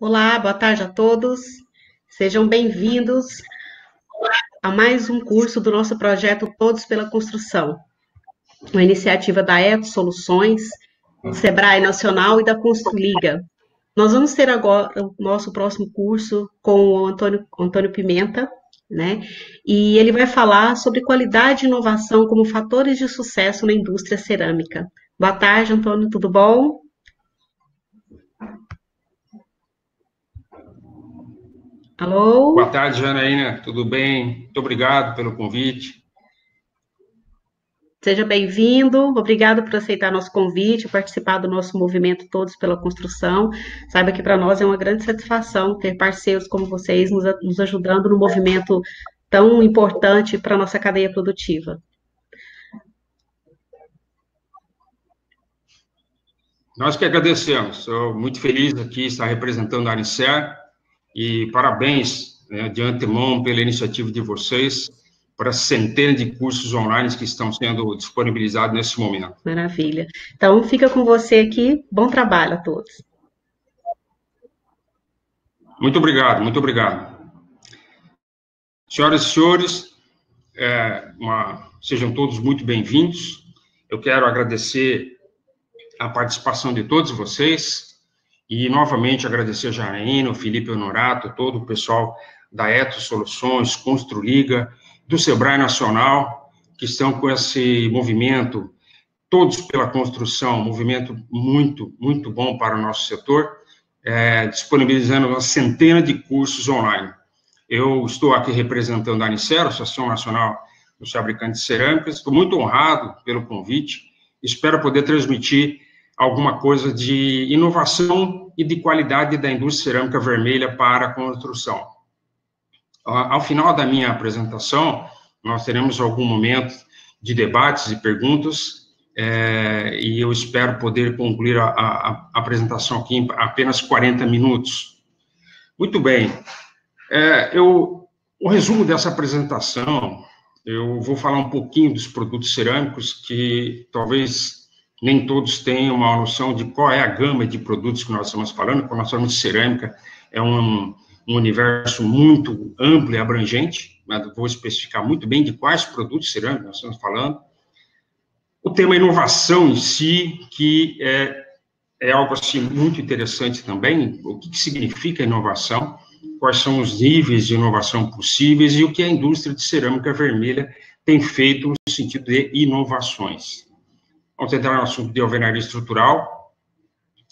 Olá, boa tarde a todos. Sejam bem-vindos a mais um curso do nosso projeto Todos pela Construção, uma iniciativa da Eto Soluções, do Sebrae Nacional e da Construliga. Nós vamos ter agora o nosso próximo curso com o Antônio Pimenta, né? E ele vai falar sobre qualidade e inovação como fatores de sucesso na indústria cerâmica. Boa tarde, Antônio, tudo bom? Boa Alô? tarde, Janaína, tudo bem? Muito obrigado pelo convite. Seja bem-vindo, obrigado por aceitar nosso convite, participar do nosso movimento Todos pela Construção. Saiba que para nós é uma grande satisfação ter parceiros como vocês nos ajudando no movimento tão importante para a nossa cadeia produtiva. Nós que agradecemos, sou muito feliz aqui estar representando a Anicer e parabéns, né, de antemão pela iniciativa de vocês para centenas de cursos online que estão sendo disponibilizados nesse momento. Maravilha. Então, fica com você aqui. Bom trabalho a todos. Muito obrigado, muito obrigado. Senhoras e senhores, sejam todos muito bem-vindos. Eu quero agradecer a participação de todos vocês e, novamente, agradecer a Janaína, o Felipe Honorato, todo o pessoal da Eto Soluções, Construliga, do Sebrae Nacional, que estão com esse movimento Todos pela Construção, um movimento muito, muito bom para o nosso setor, disponibilizando uma centena de cursos online. Eu estou aqui representando a Anicer, Associação Nacional dos Fabricantes de Cerâmicas, estou muito honrado pelo convite, espero poder transmitir alguma coisa de inovação e de qualidade da indústria cerâmica vermelha para a construção. Ao final da minha apresentação, nós teremos algum momento de debates e perguntas, e eu espero poder concluir a apresentação aqui em apenas 40 minutos. Muito bem. O resumo dessa apresentação, eu vou falar um pouquinho dos produtos cerâmicos, que talvez nem todos tenham uma noção de qual é a gama de produtos que nós estamos falando. Quando nós falamos de cerâmica, é um universo muito amplo e abrangente, mas vou especificar muito bem de quais produtos cerâmicos nós estamos falando. O tema inovação em si, que é algo assim muito interessante também, o que significa inovação, quais são os níveis de inovação possíveis e o que a indústria de cerâmica vermelha tem feito no sentido de inovações. Vamos entrar no assunto de alvenaria estrutural,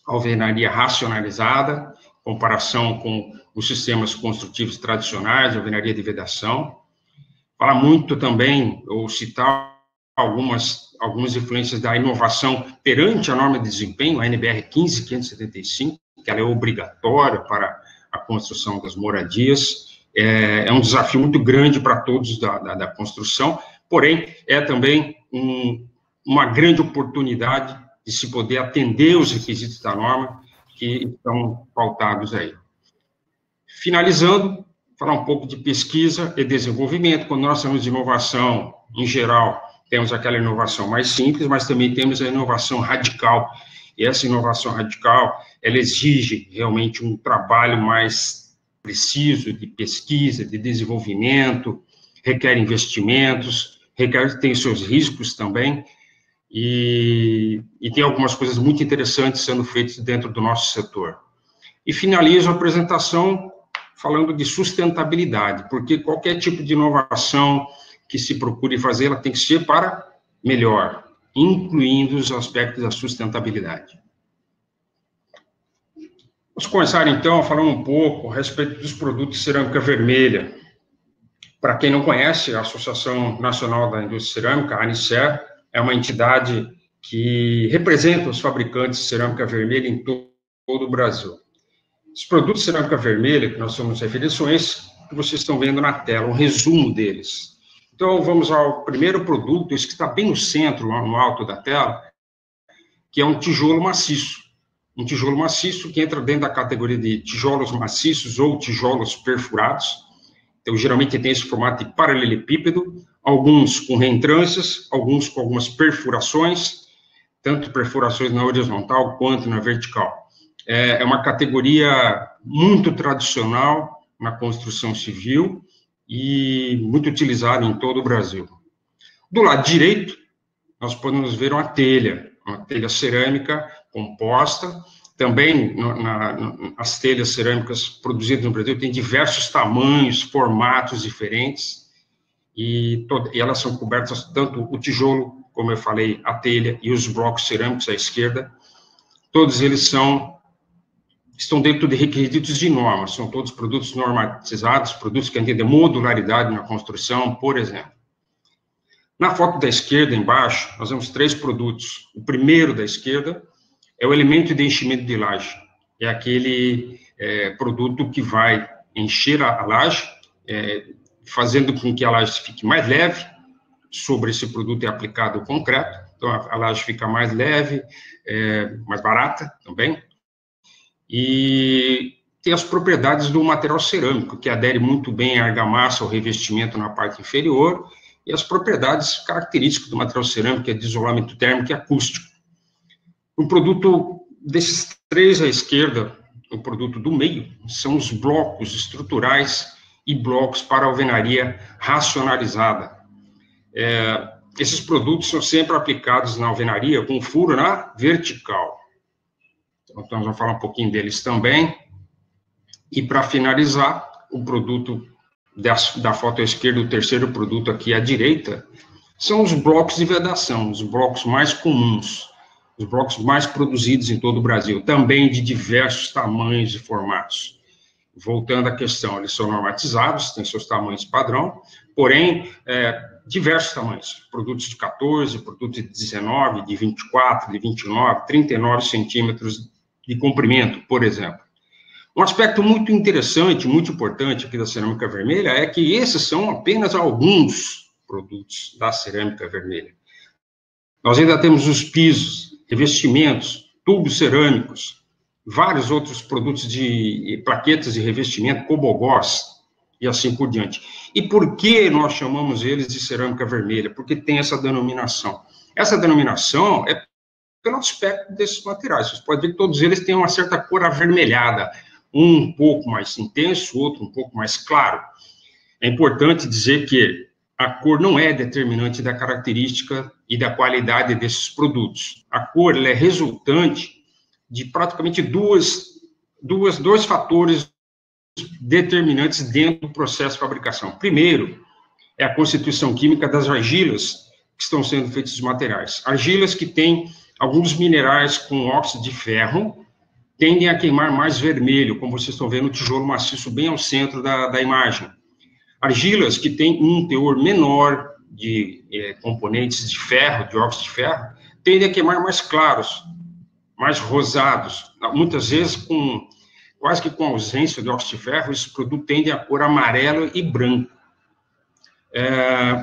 alvenaria racionalizada, comparação com os sistemas construtivos tradicionais, alvenaria de vedação. Falar muito também, ou citar algumas influências da inovação perante a norma de desempenho, a NBR 15575, que ela é obrigatória para a construção das moradias. É um desafio muito grande para todos da construção, porém, é também uma grande oportunidade de se poder atender os requisitos da norma que estão pautados aí. Finalizando, falar um pouco de pesquisa e desenvolvimento. Quando nós falamos de inovação, em geral, temos aquela inovação mais simples, mas também temos a inovação radical. E essa inovação radical, ela exige realmente um trabalho mais preciso de pesquisa, de desenvolvimento, requer investimentos, tem seus riscos também, e tem algumas coisas muito interessantes sendo feitas dentro do nosso setor. E finalizo a apresentação falando de sustentabilidade, porque qualquer tipo de inovação que se procure fazer, ela tem que ser para melhor, incluindo os aspectos da sustentabilidade. Vamos começar, então, falando um pouco a respeito dos produtos de cerâmica vermelha. Para quem não conhece, a Associação Nacional da Indústria Cerâmica, a Anicer, é uma entidade que representa os fabricantes de cerâmica vermelha em todo o Brasil. Os produtos de cerâmica vermelha que nós somos referidos são esses que vocês estão vendo na tela, um resumo deles. Então, vamos ao primeiro produto, esse que está bem no centro, no alto da tela, que é um tijolo maciço. Um tijolo maciço que entra dentro da categoria de tijolos maciços ou tijolos perfurados. Então, geralmente tem esse formato de paralelepípedo, alguns com reentrâncias, alguns com algumas perfurações, tanto perfurações na horizontal quanto na vertical. É uma categoria muito tradicional na construção civil e muito utilizada em todo o Brasil. Do lado direito, nós podemos ver uma telha cerâmica composta. Também, as telhas cerâmicas produzidas no Brasil têm diversos tamanhos, formatos diferentes, e elas são cobertas, tanto o tijolo, como eu falei, a telha e os blocos cerâmicos à esquerda, todos eles estão dentro de requisitos de normas, são todos produtos normatizados, produtos que atendem modularidade na construção, por exemplo. Na foto da esquerda, embaixo, nós vemos 3 produtos. O primeiro da esquerda é o elemento de enchimento de laje. É aquele produto que vai encher a laje, fazendo com que a laje fique mais leve. Sobre esse produto é aplicado o concreto, então a laje fica mais leve, mais barata também. E tem as propriedades do material cerâmico, que adere muito bem à argamassa, ao revestimento na parte inferior, e as propriedades características do material cerâmico, que é de isolamento térmico e acústico. O produto desses 3 à esquerda, o produto do meio, são os blocos estruturais e blocos para alvenaria racionalizada. Esses produtos são sempre aplicados na alvenaria com furo na vertical. Então, nós vamos falar um pouquinho deles também. E, para finalizar, o produto da foto à esquerda, o terceiro produto aqui à direita, são os blocos de vedação, os blocos mais comuns, os blocos mais produzidos em todo o Brasil, também de diversos tamanhos e formatos. Voltando à questão, eles são normatizados, têm seus tamanhos padrão, porém, diversos tamanhos, produtos de 14, produtos de 19, de 24, de 29, 39 centímetros de comprimento, por exemplo. Um aspecto muito interessante, muito importante aqui da cerâmica vermelha é que esses são apenas alguns produtos da cerâmica vermelha. Nós ainda temos os pisos, revestimentos, tubos cerâmicos, vários outros produtos de plaquetas de revestimento, cobogós e assim por diante. E por que nós chamamos eles de cerâmica vermelha? Porque tem essa denominação. Essa denominação é pelo aspecto desses materiais. Vocês podem ver que todos eles têm uma certa cor avermelhada, um pouco mais intenso, outro um pouco mais claro. É importante dizer que a cor não é determinante da característica e da qualidade desses produtos. A cor ela é resultante de praticamente dois fatores determinantes dentro do processo de fabricação. Primeiro, é a constituição química das argilas que estão sendo feitos os materiais. Argilas que têm alguns minerais com óxido de ferro, tendem a queimar mais vermelho, como vocês estão vendo o tijolo maciço bem ao centro da imagem. Argilas que têm um teor menor de componentes de ferro, de óxido de ferro, tendem a queimar mais claros, mais rosados, muitas vezes quase que com ausência de óxido de ferro, esses produtos tendem a cor amarelo e branco.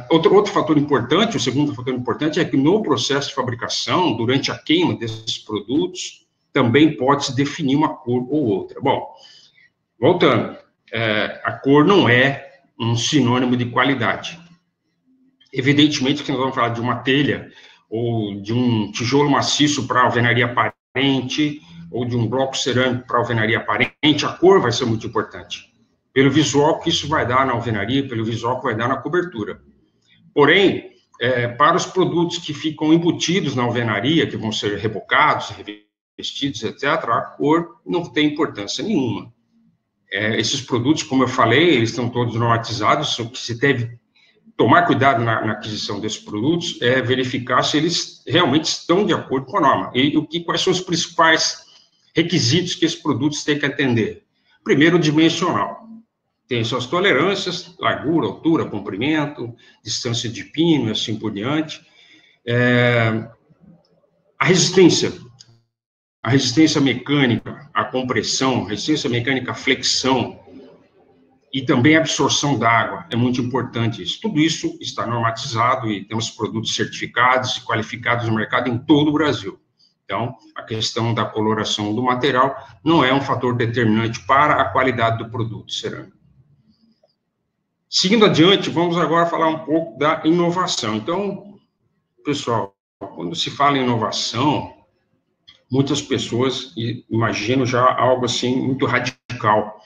Outro fator importante, o segundo fator importante, é que no processo de fabricação, durante a queima desses produtos, também pode-se definir uma cor ou outra. Bom, voltando, a cor não é um sinônimo de qualidade. Evidentemente que nós vamos falar de uma telha, ou de um tijolo maciço para alvenaria aparente, ou de um bloco cerâmico para alvenaria aparente, a cor vai ser muito importante. Pelo visual que isso vai dar na alvenaria, pelo visual que vai dar na cobertura. Porém, para os produtos que ficam embutidos na alvenaria, que vão ser rebocados, revestidos, etc., a cor não tem importância nenhuma. Esses produtos, como eu falei, eles estão todos normatizados, o que se deve tomar cuidado na aquisição desses produtos é verificar se eles realmente estão de acordo com a norma. E quais são os principais requisitos que esses produtos têm que atender? Primeiro, o dimensional. Tem suas tolerâncias, largura, altura, comprimento, distância de pino e assim por diante. A resistência mecânica à compressão, resistência mecânica à flexão e também a absorção d'água, é muito importante isso. Tudo isso está normatizado e temos produtos certificados e qualificados no mercado em todo o Brasil. Então, a questão da coloração do material não é um fator determinante para a qualidade do produto cerâmico. Seguindo adiante, vamos agora falar um pouco da inovação. Então, pessoal, quando se fala em inovação, muitas pessoas imaginam já algo assim muito radical.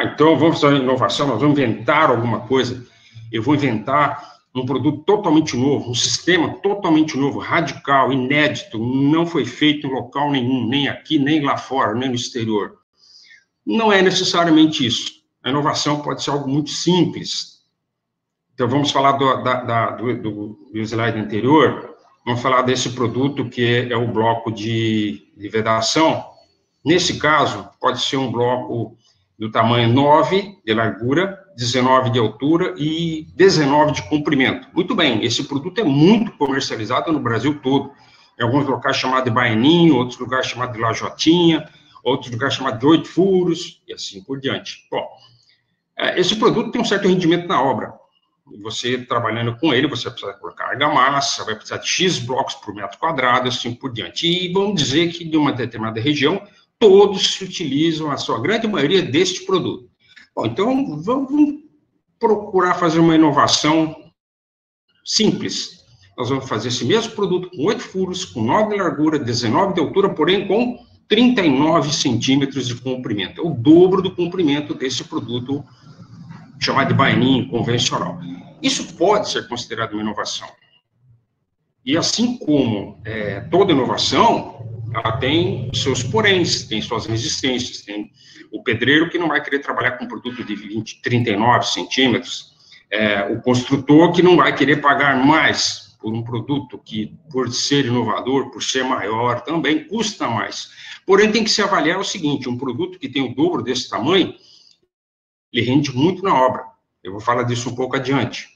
Então vamos fazer inovação, nós vamos inventar alguma coisa. Eu vou inventar um produto totalmente novo, um sistema totalmente novo, radical, inédito, não foi feito em local nenhum, nem aqui, nem lá fora, nem no exterior. Não é necessariamente isso. A inovação pode ser algo muito simples. Então, vamos falar do slide anterior, vamos falar desse produto que é o bloco de vedação. Nesse caso, pode ser um bloco do tamanho 9 de largura, 19 de altura e 19 de comprimento. Muito bem, esse produto é muito comercializado no Brasil todo. Em alguns locais chamado de baianinho, outros lugares chamado de lajotinha, outros lugares chamado de 8 furos, e assim por diante. Bom, esse produto tem um certo rendimento na obra. Você, trabalhando com ele, você vai precisar colocar argamassa, vai precisar de X blocos por metro quadrado, assim por diante. E vamos dizer que de uma determinada região, todos se utilizam, a sua grande maioria, deste produto. Bom, então, vamos procurar fazer uma inovação simples. Nós vamos fazer esse mesmo produto com 8 furos, com 9 de largura, 19 de altura, porém com 39 centímetros de comprimento. É o dobro do comprimento desse produto chamado de baianinho convencional. Isso pode ser considerado uma inovação. E assim como toda inovação, ela tem seus poréns, tem suas resistências, tem o pedreiro que não vai querer trabalhar com um produto de 39 centímetros, o construtor que não vai querer pagar mais por um produto que, por ser inovador, por ser maior, também custa mais. Porém, tem que se avaliar o seguinte, um produto que tem o dobro desse tamanho, ele rende muito na obra. Eu vou falar disso um pouco adiante.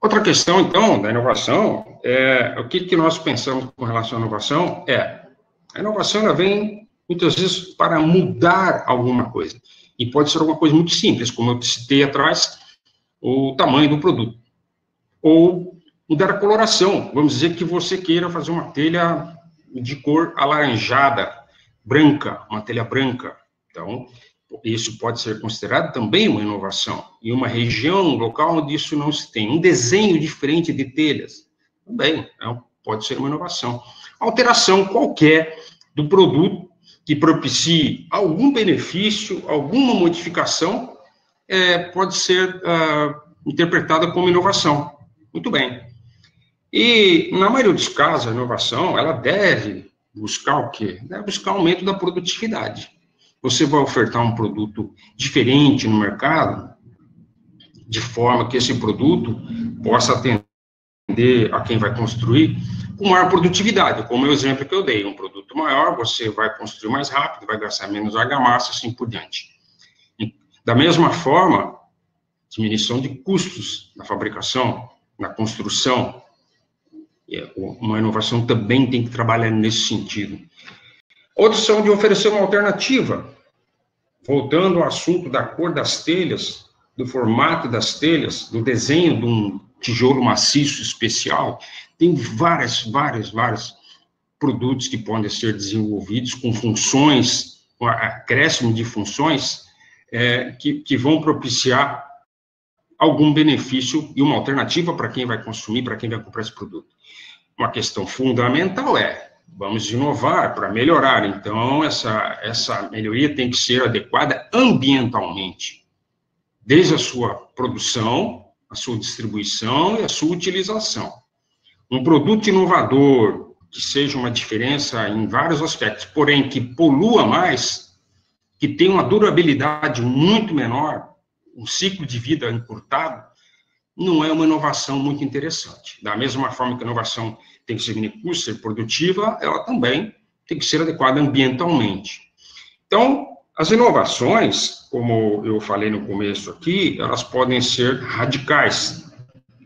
Outra questão, então, da inovação, o que nós pensamos com relação à inovação a inovação ela vem, muitas vezes, para mudar alguma coisa. E pode ser alguma coisa muito simples, como eu citei atrás, o tamanho do produto. Ou mudar a coloração. Vamos dizer que você queira fazer uma telha de cor alaranjada, branca, uma telha branca. Então, isso pode ser considerado também uma inovação. Em uma região, um local onde isso não se tem. Um desenho diferente de telhas, também pode ser uma inovação. Alteração qualquer do produto que propicie algum benefício, alguma modificação, pode ser interpretada como inovação. Muito bem. E, na maioria dos casos, a inovação, ela deve buscar o quê? Deve buscar aumento da produtividade. Você vai ofertar um produto diferente no mercado, de forma que esse produto possa atender a quem vai construir com maior produtividade, como o exemplo que eu dei, um produto maior, você vai construir mais rápido, vai gastar menos argamassa, assim por diante. E, da mesma forma, diminuição de custos na fabricação, na construção, uma inovação também tem que trabalhar nesse sentido. Outros são de oferecer uma alternativa, voltando ao assunto da cor das telhas, do formato das telhas, do desenho de um tijolo maciço especial, tem vários produtos que podem ser desenvolvidos com funções, com acréscimo de funções, que vão propiciar algum benefício e uma alternativa para quem vai consumir, para quem vai comprar esse produto. Uma questão fundamental vamos inovar para melhorar. Então, essa melhoria tem que ser adequada ambientalmente, desde a sua produção, a sua distribuição e a sua utilização. Um produto inovador, que seja uma diferença em vários aspectos, porém que polua mais, que tenha uma durabilidade muito menor, um ciclo de vida encurtado, não é uma inovação muito interessante. Da mesma forma que a inovação tem que ser custo, ser produtiva, ela também tem que ser adequada ambientalmente. Então, as inovações, como eu falei no começo aqui, elas podem ser radicais.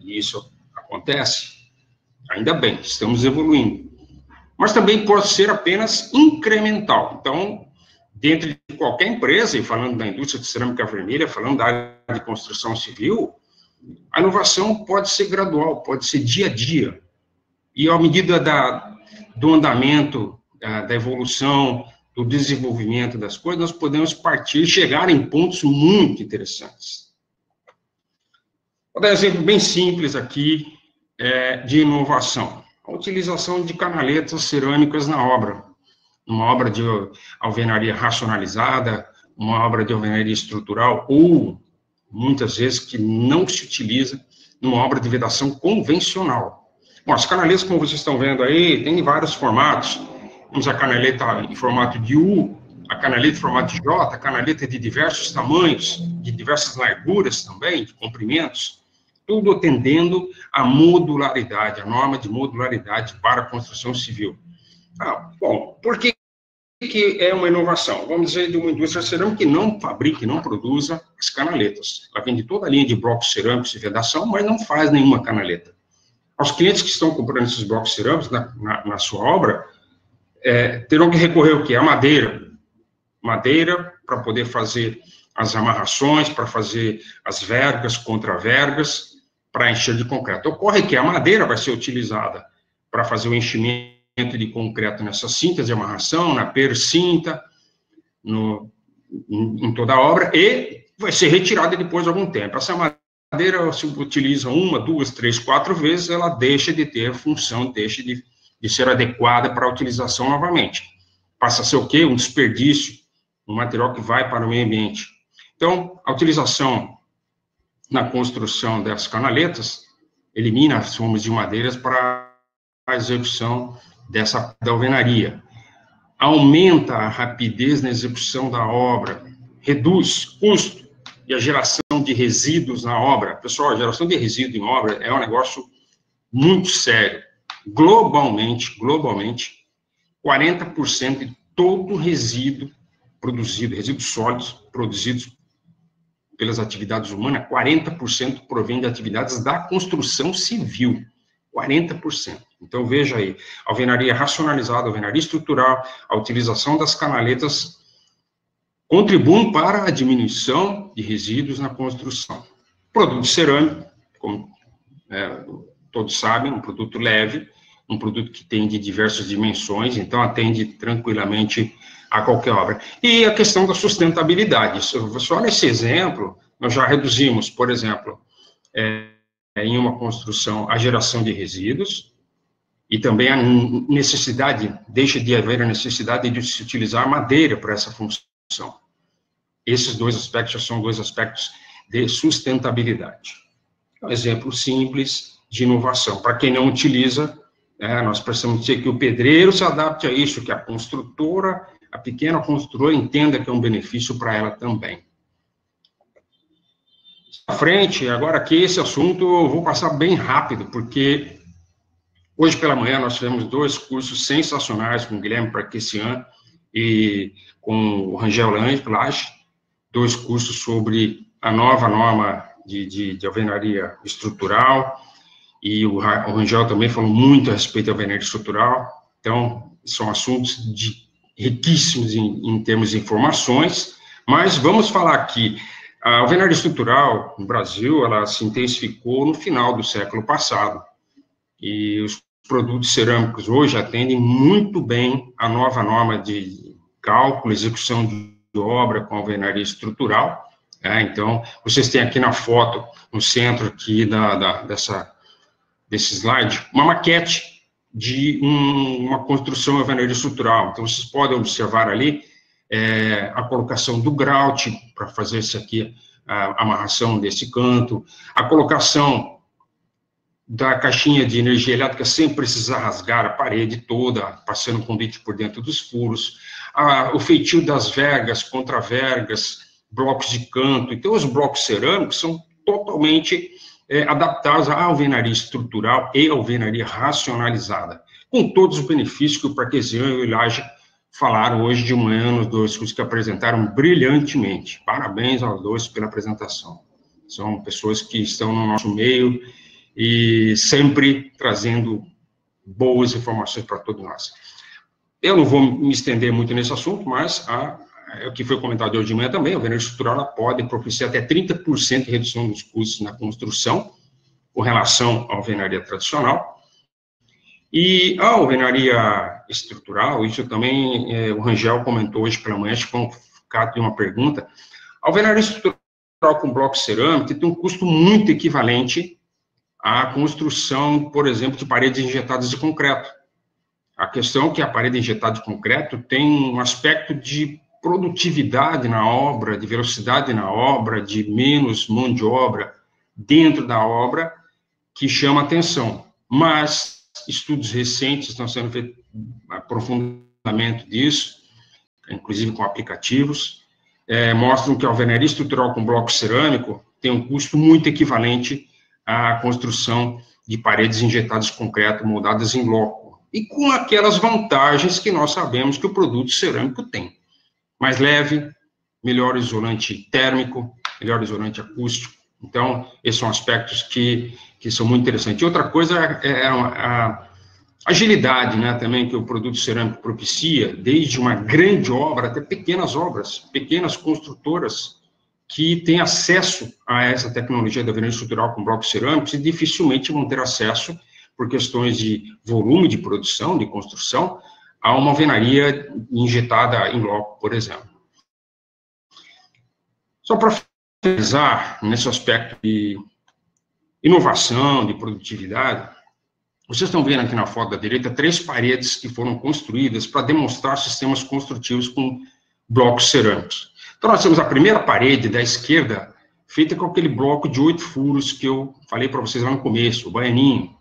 E isso acontece. Ainda bem, estamos evoluindo. Mas também pode ser apenas incremental. Então, dentro de qualquer empresa, e falando da indústria de cerâmica vermelha, falando da área de construção civil, a inovação pode ser gradual, pode ser dia a dia. E à medida do andamento, da evolução, do desenvolvimento das coisas, nós podemos partir, chegar em pontos muito interessantes. Vou dar um exemplo bem simples aqui, de inovação. A utilização de canaletas cerâmicas na obra. Uma obra de alvenaria racionalizada, uma obra de alvenaria estrutural, ou, muitas vezes, que não se utiliza numa obra de vedação convencional. Bom, as canaletas, como vocês estão vendo aí, tem vários formatos. Temos a canaleta em formato de U, a canaleta em formato de J, a canaleta de diversos tamanhos, de diversas larguras também, de comprimentos, tudo atendendo à modularidade, a norma de modularidade para a construção civil. Bom, por que é uma inovação? Vamos dizer, de uma indústria cerâmica que não fabrica, não produza as canaletas. Ela vende toda a linha de blocos cerâmicos de vedação, mas não faz nenhuma canaleta. Aos clientes que estão comprando esses blocos cerâmicos na sua obra, terão que recorrer ao quê? A madeira. Madeira para poder fazer as amarrações, para fazer as vergas, contravergas, para encher de concreto. Ocorre que a madeira vai ser utilizada para fazer o enchimento de concreto nessas cintas de amarração, na percinta, em toda a obra, e vai ser retirada depois de algum tempo. Essa madeira se utiliza 1, 2, 3, 4 vezes, ela deixa de ter função, deixa de ser adequada para a utilização novamente. Passa a ser o quê? Um desperdício, um material que vai para o meio ambiente. Então, a utilização na construção das canaletas elimina as formas de madeiras para a execução da alvenaria. Aumenta a rapidez na execução da obra, reduz custo e a geração de resíduos na obra. Pessoal, a geração de resíduo em obra é um negócio muito sério. Globalmente, 40% de todo resíduo produzido, resíduos sólidos produzidos pelas atividades humanas, 40% provém de atividades da construção civil. 40%. Então, veja aí, alvenaria racionalizada, alvenaria estrutural, a utilização das canaletas contribuem para a diminuição de resíduos na construção. Produto cerâmico, como todos sabem, um produto leve, um produto que tem de diversas dimensões, então atende tranquilamente a qualquer obra. E a questão da sustentabilidade. Só nesse exemplo, nós já reduzimos, por exemplo, em uma construção, a geração de resíduos, e também a necessidade, deixa de haver a necessidade de se utilizar madeira para essa função. Esses dois aspectos já são dois aspectos de sustentabilidade. Um exemplo simples de inovação. Para quem não utiliza, nós precisamos dizer que o pedreiro se adapte a isso, que a construtora, a pequena construtora, entenda que é um benefício para ela também. À frente, agora aqui, esse assunto eu vou passar bem rápido, porque hoje pela manhã nós tivemos 2 cursos sensacionais com o Guilherme Parquesian e com o Rangel Lange, 2 cursos sobre a nova norma de alvenaria estrutural, e o Rangel também falou muito a respeito da alvenaria estrutural. Então, são assuntos riquíssimos em termos de informações, mas vamos falar aqui. A alvenaria estrutural no Brasil, ela se intensificou no final do século passado, e os produtos cerâmicos hoje atendem muito bem a nova norma de cálculo, execução de obra com alvenaria estrutural. Então, vocês têm aqui na foto, no centro aqui desse slide, uma maquete de uma construção de alvenaria estrutural. Então, vocês podem observar ali a colocação do grout para fazer isso aqui, a amarração desse canto, a colocação da caixinha de energia elétrica sem precisar rasgar a parede toda, passando conduíte por dentro dos furos, o feitio das vergas, contravergas, blocos de canto. Então, os blocos cerâmicos são totalmente adaptados à alvenaria estrutural e alvenaria racionalizada, com todos os benefícios que o Parquesian e o Ilage falaram hoje de manhã nos 2 cursos que apresentaram brilhantemente. Parabéns aos 2 pela apresentação. São pessoas que estão no nosso meio e sempre trazendo boas informações para todos nós. Eu não vou me estender muito nesse assunto, mas o que foi comentado hoje de manhã também, a alvenaria estrutural ela pode propiciar até 30% de redução dos custos na construção, com relação à alvenaria tradicional. E a alvenaria estrutural, isso também o Rangel comentou hoje pela manhã, acho que foi um caso de uma pergunta. A alvenaria estrutural com bloco cerâmico tem um custo muito equivalente a construção, por exemplo, de paredes injetadas de concreto. A questão é que a parede injetada de concreto tem um aspecto de produtividade na obra, de velocidade na obra, de menos mão de obra dentro da obra, que chama atenção. Mas estudos recentes estão sendo feitos, aprofundamento disso, inclusive com aplicativos, mostram que a alvenaria estrutural com bloco cerâmico tem um custo muito equivalente à construção de paredes injetadas de concreto moldadas em bloco, e com aquelas vantagens que nós sabemos que o produto cerâmico tem. Mais leve, melhor isolante térmico, melhor isolante acústico. Então, esses são aspectos que são muito interessantes. E outra coisa é a agilidade, né, também, que o produto cerâmico propicia, desde uma grande obra até pequenas obras, pequenas construtoras que têm acesso a essa tecnologia da alvenaria estrutural com blocos cerâmicos e dificilmente vão ter acesso, por questões de volume de produção, de construção, a uma alvenaria injetada em bloco, por exemplo. Só para finalizar, nesse aspecto de inovação, de produtividade, vocês estão vendo aqui na foto da direita 3 paredes que foram construídas para demonstrar sistemas construtivos com blocos cerâmicos. Então, nós temos a primeira parede da esquerda, feita com aquele bloco de 8 furos que eu falei para vocês lá no começo, o baianinho,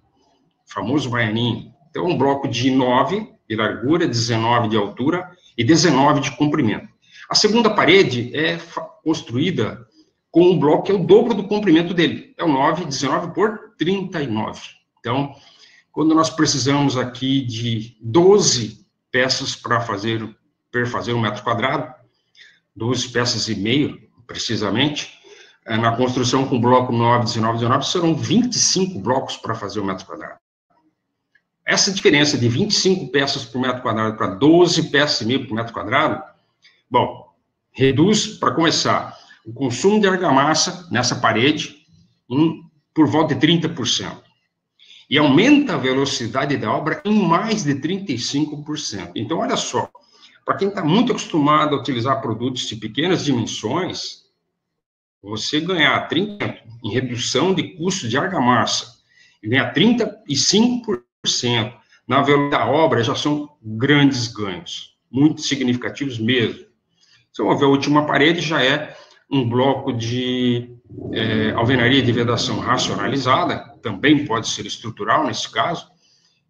o famoso baianinho. Então, um bloco de 9 de largura, 19 de altura e 19 de comprimento. A segunda parede é construída com um bloco que é o dobro do comprimento dele. É o 9, 19 por 39. Então, quando nós precisamos aqui de 12 peças para fazer 1 metro quadrado, 12 peças e meio, precisamente, na construção com bloco 9, 19, 19, serão 25 blocos para fazer 1 metro quadrado. Essa diferença de 25 peças por metro quadrado para 12 peças e meio por metro quadrado, bom, reduz, para começar, o consumo de argamassa nessa parede por volta de 30%. E aumenta a velocidade da obra em mais de 35%. Então, olha só, para quem está muito acostumado a utilizar produtos de pequenas dimensões, você ganhar 30% em redução de custo de argamassa e ganhar 35% na velocidade da obra já são grandes ganhos, muito significativos mesmo. Se eu ver a última parede, já é um bloco de alvenaria de vedação racionalizada, também pode ser estrutural nesse caso,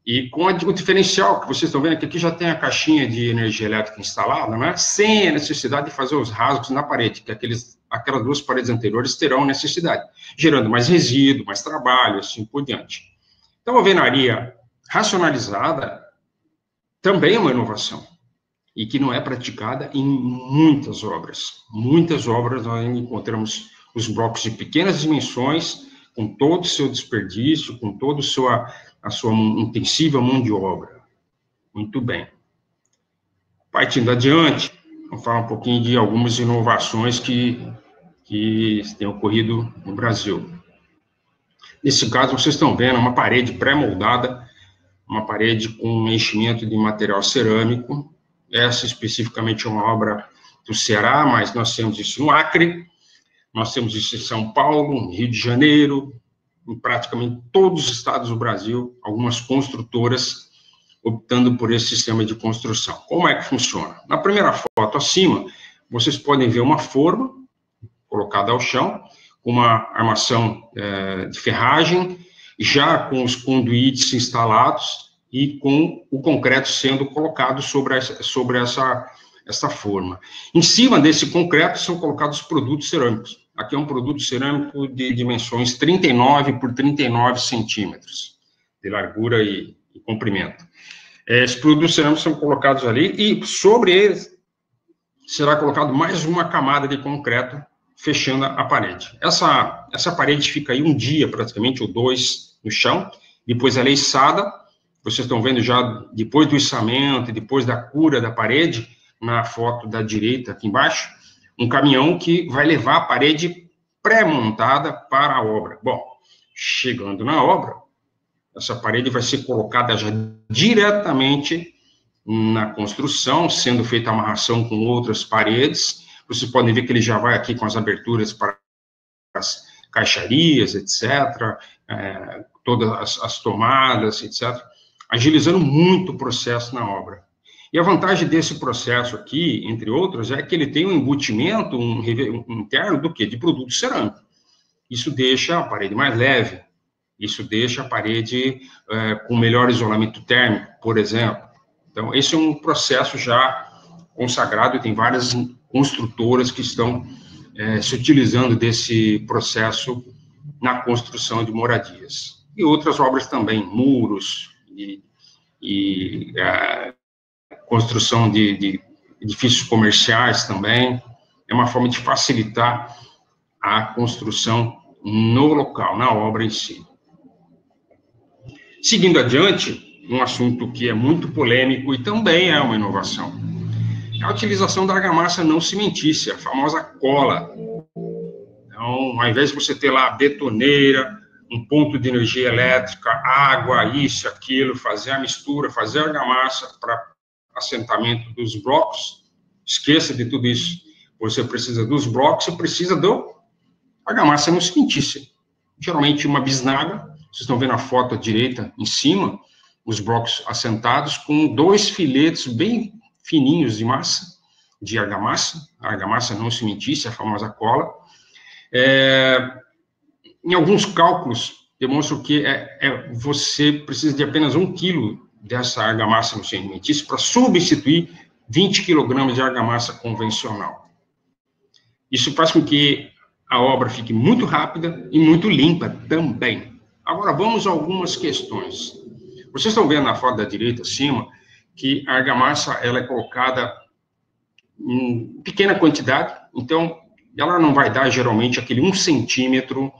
e com o diferencial que vocês estão vendo, que aqui já tem a caixinha de energia elétrica instalada, né, sem a necessidade de fazer os rasgos na parede, que aquelas 2 paredes anteriores terão necessidade, gerando mais resíduo, mais trabalho, assim por diante. Então, a alvenaria racionalizada também é uma inovação, e que não é praticada em muitas obras. Muitas obras nós encontramos os blocos de pequenas dimensões, com todo o seu desperdício, com toda a sua intensiva mão de obra. Muito bem. Partindo adiante, vamos falar um pouquinho de algumas inovações que têm ocorrido no Brasil. Nesse caso, vocês estão vendo uma parede pré-moldada, uma parede com enchimento de material cerâmico. Essa especificamente é uma obra do Ceará, mas nós temos isso no Acre, nós temos isso em São Paulo, no Rio de Janeiro, em praticamente todos os estados do Brasil, algumas construtoras optando por esse sistema de construção. Como é que funciona? Na primeira foto acima, vocês podem ver uma forma colocada ao chão, com uma armação de ferragem, já com os conduítes instalados e com o concreto sendo colocado sobre essa forma. Em cima desse concreto são colocados produtos cerâmicos. Aqui é um produto cerâmico de dimensões 39 por 39 centímetros, de largura e comprimento. Esses produtos cerâmicos são colocados ali e sobre eles será colocado mais uma camada de concreto, fechando a parede. Essa parede fica aí um dia, praticamente, ou 2, no chão, depois ela é içada. Vocês estão vendo já, depois do içamento, depois da cura da parede, na foto da direita, aqui embaixo, um caminhão que vai levar a parede pré-montada para a obra. Bom, chegando na obra, essa parede vai ser colocada já diretamente na construção, sendo feita a amarração com outras paredes. Vocês podem ver que ele já vai aqui com as aberturas para caixarias, etc., todas as tomadas, etc., agilizando muito o processo na obra. E a vantagem desse processo aqui, entre outros, é que ele tem um embutimento interno do quê? De produto cerâmico. Isso deixa a parede mais leve, isso deixa a parede com melhor isolamento térmico, por exemplo. Então, esse é um processo já consagrado e tem várias construtoras que estão se utilizando desse processo na construção de moradias. E outras obras também, muros e construção de edifícios comerciais também. É uma forma de facilitar a construção no local, na obra em si. Seguindo adiante, um assunto que é muito polêmico e também é uma inovação, é a utilização da argamassa não cimentícia, a famosa cola. Então, ao invés de você ter lá a betoneira, um ponto de energia elétrica, água, isso, aquilo, fazer a mistura, fazer a argamassa para assentamento dos blocos, esqueça de tudo isso. Você precisa dos blocos, você precisa do argamassa não cimentícia. Geralmente uma bisnaga, vocês estão vendo a foto à direita em cima, os blocos assentados com 2 filetes bem fininhos de massa, de argamassa, a argamassa não cimentícia, a famosa cola. Em alguns cálculos, demonstram que você precisa de apenas 1 quilo dessa argamassa não cimentícia para substituir 20 quilogramas de argamassa convencional. Isso faz com que a obra fique muito rápida e muito limpa também. Agora, vamos a algumas questões. Vocês estão vendo na foto da direita, acima, que a argamassa ela é colocada em pequena quantidade, então ela não vai dar, geralmente, aquele 1 centímetro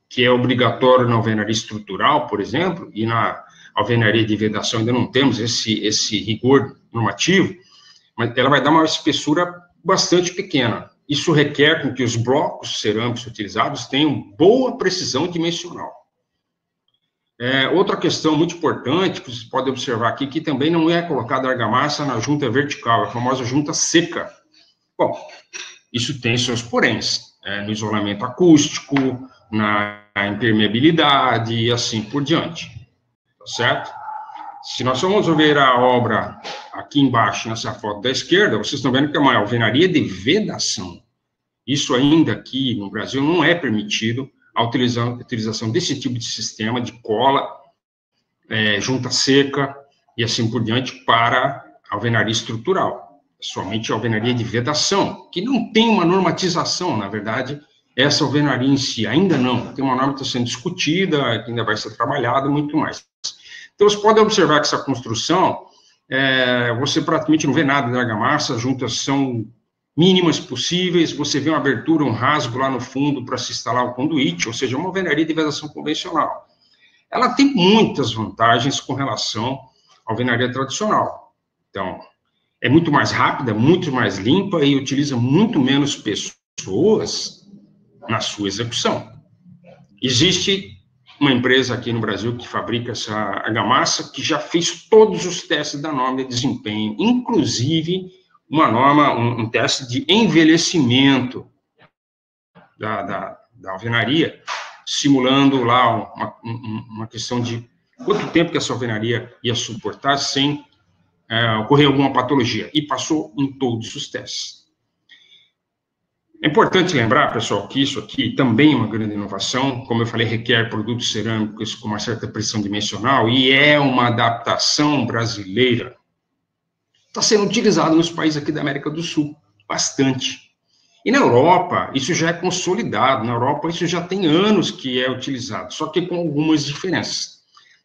que é obrigatório na alvenaria estrutural, por exemplo, e na alvenaria de vedação ainda não temos esse rigor normativo, mas ela vai dar uma espessura bastante pequena. Isso requer com que os blocos cerâmicos utilizados tenham boa precisão dimensional. Outra questão muito importante, que vocês podem observar aqui, que também não é colocada argamassa na junta vertical, a famosa junta seca. Bom, isso tem seus poréns, no isolamento acústico, na impermeabilidade e assim por diante, tá certo? Se nós formos ver a obra aqui embaixo, nessa foto da esquerda, vocês estão vendo que é uma alvenaria de vedação. Isso ainda aqui no Brasil não é permitido a utilização desse tipo de sistema de cola, junta seca e assim por diante para alvenaria estrutural. Somente a alvenaria de vedação, que não tem uma normatização, na verdade, essa alvenaria em si, ainda não. Tem uma norma que está sendo discutida, que ainda vai ser trabalhada, muito mais. Então, você pode observar que essa construção, você praticamente não vê nada de argamassa, as juntas são mínimas possíveis, você vê uma abertura, um rasgo lá no fundo para se instalar o conduíte, ou seja, uma alvenaria de vedação convencional. Ela tem muitas vantagens com relação à alvenaria tradicional. Então, é muito mais rápida, muito mais limpa e utiliza muito menos pessoas na sua execução. Existe uma empresa aqui no Brasil que fabrica essa argamassa que já fez todos os testes da norma de desempenho, inclusive uma norma, um teste de envelhecimento da alvenaria, simulando lá uma questão de quanto tempo que essa alvenaria ia suportar sem ocorrer alguma patologia, e passou em todos os testes. É importante lembrar, pessoal, que isso aqui também é uma grande inovação, como eu falei, requer produtos cerâmicos com uma certa precisão dimensional, e é uma adaptação brasileira. Está sendo utilizado nos países aqui da América do Sul, bastante. E na Europa, isso já é consolidado, na Europa isso já tem anos que é utilizado, só que com algumas diferenças.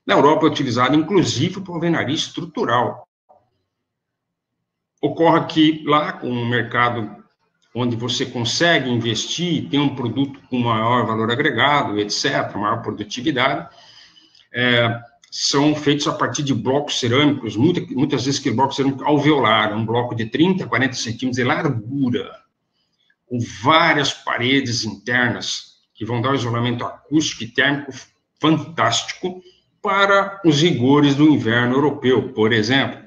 Na Europa é utilizado, inclusive, para alvenaria estrutural. Ocorre que lá, com um mercado onde você consegue investir, tem um produto com maior valor agregado, etc., maior produtividade, são feitos a partir de blocos cerâmicos, muitas vezes aquele bloco cerâmico alveolar, um bloco de 30, 40 centímetros de largura, com várias paredes internas, que vão dar um isolamento acústico e térmico fantástico para os rigores do inverno europeu, por exemplo.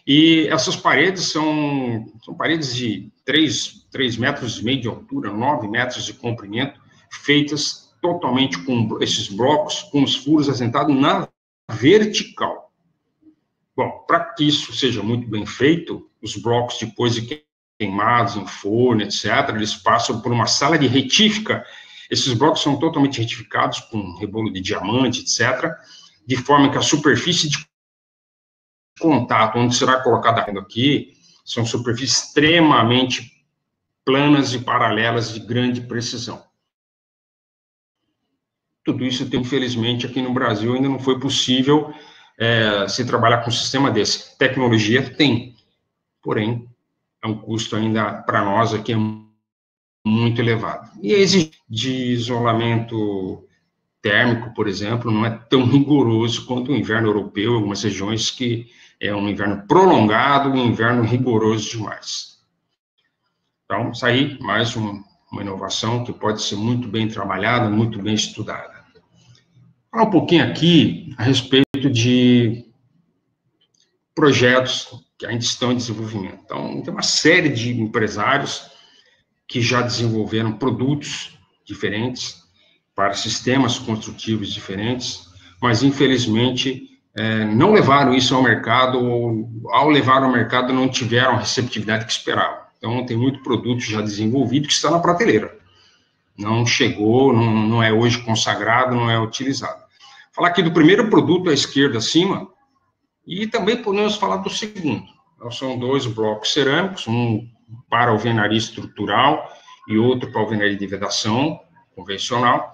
E essas paredes são paredes de 3,5 metros de altura, 9 metros de comprimento, feitas totalmente com esses blocos, com os furos assentados na vertical. Bom, para que isso seja muito bem feito, os blocos, depois de queimados em forno, etc., eles passam por uma sala de retífica. Esses blocos são totalmente retificados com rebolo de diamante, etc., de forma que a superfície de contato, onde será colocada aqui, são superfícies extremamente planas e paralelas de grande precisão. Tudo isso, infelizmente, aqui no Brasil ainda não foi possível se trabalhar com um sistema desse. Tecnologia tem, porém, é um custo ainda para nós aqui muito elevado. E a exigência de isolamento térmico, por exemplo, não é tão rigoroso quanto o inverno europeu, em algumas regiões que é um inverno prolongado, um inverno rigoroso demais. Então, isso aí, mais uma inovação que pode ser muito bem trabalhada, muito bem estudada. Falar um pouquinho aqui a respeito de projetos que ainda estão em desenvolvimento. Então, tem uma série de empresários que já desenvolveram produtos diferentes para sistemas construtivos diferentes, mas, infelizmente, não levaram isso ao mercado, ou, ao levar ao mercado, não tiveram a receptividade que esperavam. Então, tem muito produto já desenvolvido que está na prateleira. Não chegou, não é hoje consagrado, não é utilizado. Falar aqui do primeiro produto à esquerda acima, e também podemos falar do segundo. Então, são dois blocos cerâmicos, um para alvenaria estrutural e outro para alvenaria de vedação convencional.